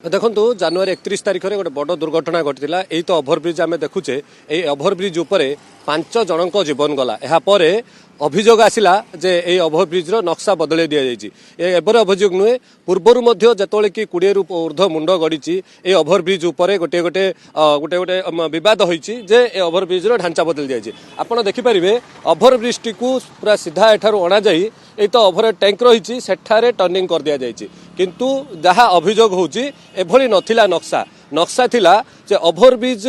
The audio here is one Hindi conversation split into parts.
देखु जनवरी 31 तारिख में गोटे बड़ दुर्घटना घटी यही तो ओभरब्रिज आम देखुचे ये ओभरब्रिज उपर 5 जनक जीवन गला यापर अभियोग आसला जे ये ओभरब्रिज नक्शा बदल दि जाए एबर अभियोग नुहे पूर्वर जो कि 20 रु ऊर्ध्व मुंड गड़ी ये ओभरब्रिज उपर गोटे गोटे गोटे गोटे बद होती जे ये ओभरब्रिज ढांचा बदल दिया आपड़ देखिपारे ओभरब्रिज टी पूरा सीधा एठार अणा जाई ये तो ओभर टैंक रही सेठारे टर्निंग कर दिया जाए किंतु जहाँ अभियोग होची एभली नथिला नक्शा नक्शा थिला जे ओभरब्रिज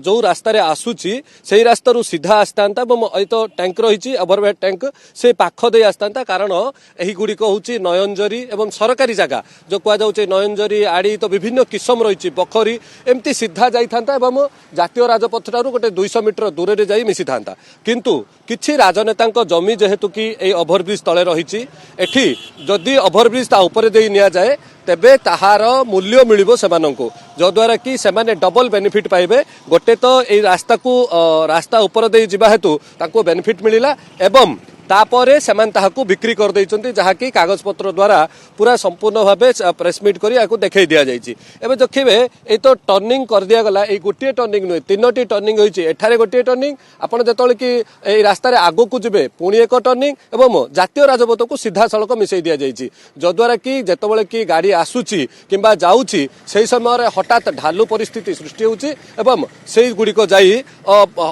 जो रास्ता रे आसुची से रास्ता रु सीधा आस्तांता तो टैंक रही ओभरहेड टैंक से पाख दे आस्तांता कारण एही गुड़िक होची नयनजरी एवं सरकारी जगह जो कह जाउचे नयनजरी आड़ी तो विभिन्न किस्म रही बखरी एमती सीधा जाइथांता एवं जातीय राजपथ ठारू गोटे 200 मीटर दूर रे जाई मिसी थांता किंतु किछि राजनेता जमी जेहेतु कि ए ओभरब्रिज तले रही एठी जदि ओभरब्रिज ता ऊपर दे निया जाए तेबे ताहार मूल्य मिलिबो सेमानंको जद्वारा कि सेमाने डबल बेनिफिट पाइबे गोटे तो ये रास्ता को रास्ता ऊपर दे जिबा हेतु ताको बेनिफिट मिलिला एवं तापरे सेमान ताहाकू बिक्री कर देइचंती जहाँकि कागज पत्र द्वारा पूरा संपूर्ण भावे प्रेसमिट करी आकू देखै दिया जाइछि एबे देखिबे ए तो टर्निंग कर दिया गला ए गोटे टर्निंग नुहे 3टी टर्निंग होइछि एठारे गोटे टर्निंग आपण जेतले कि ए रास्ता रे आगो को जिबे पुणी एक टर्निंग एवं जातीय राजपथ को सीधा सड़क मिसै दिया जाइछि जद्वारा कि जेतबेले कि गाड़ी आसुछि किंबा जाउछि सेही समय रे हठात ढालू परिस्थिति सृष्टि होउछि एवं सेही गुडीको जाई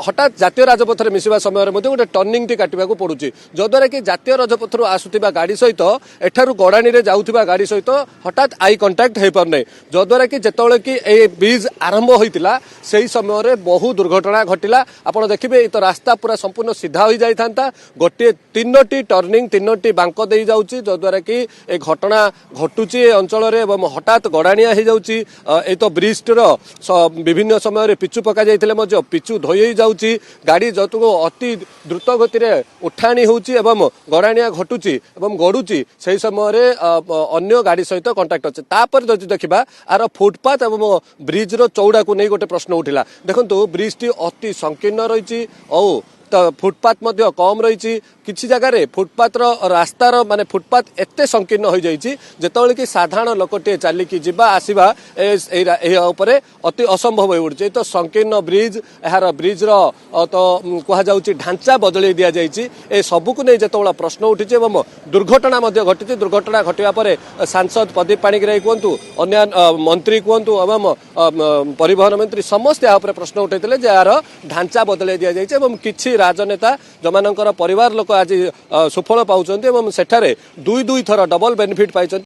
हठात जातीय राजपथ रे मिसिबा समय रे मध्ये गोटे टर्निंग टी काटिबा को पडुछि जद्वारा कि जातीय राजपथ आसुवा गाड़ी सहित एठारू गड़ाणी रे जाउथिबा गाड़ी सहित हठात आई कंटाक्ट हो पारना जद्वारा कि जेतबेले कि ए ब्रिज आरंभ होइतिला सेही समय रे बहु दुर्घटना घटिला आपण देखिबे ए तो रास्ता पूरा संपूर्ण सीधा हो जाई थांता गोटे 3टी टर्निंग 3टी बांक दे जाउची जद्वारा कि ए घटना घटुची ए अंचल रे एवं हठात गड़ाणिया हो जाउची ए तो ब्रिज रो विभिन्न समय रे पिचु पका जाइथिले मजे पिचु धोई जाउची गाड़ी जतु अति द्रुत गति रे उठाणी हो एवं गड़ाणिया घटुची एवं गड़ुची से समय अन्य गाड़ी सहित कंटाक्ट अच्छे तापर जदि देखा आर फुटपाथ एवं ब्रिज रो चौड़ा को नहीं गोटे प्रश्न उठिला देखो ब्रिज टी अति संकीर्ण रही फुटपाथ मध्य कम रही किसी जगह फुटपाथ रास्तार माने फुटपाथ एते संकीर्ण हो जाइए जेतबेले कि साधारण लोकटे चलिकी जीवा आसवा उपरे अति असंभव हो उठे तो संकीर्ण ब्रिज यार ब्रिज रो तो कह जाउची ढांचा बदल दिया जाइए ए सबको नहीं जेतबेले प्रश्न उठी एवं दुर्घटना घटी दुर्घटना घटवा पर सांसद प्रदीप पाणिग्राही कहतु अन्य मंत्री कहतु एवं परिवहन मंत्री समस्त या प्रश्न उठाई यार ढांचा बदल दि जाइए किसी राजनेता जो परिवार लोक आज सुफल पाउछन्ते एवं सेठारे दुई थर डबल बेनिफिट पाइछन्ते।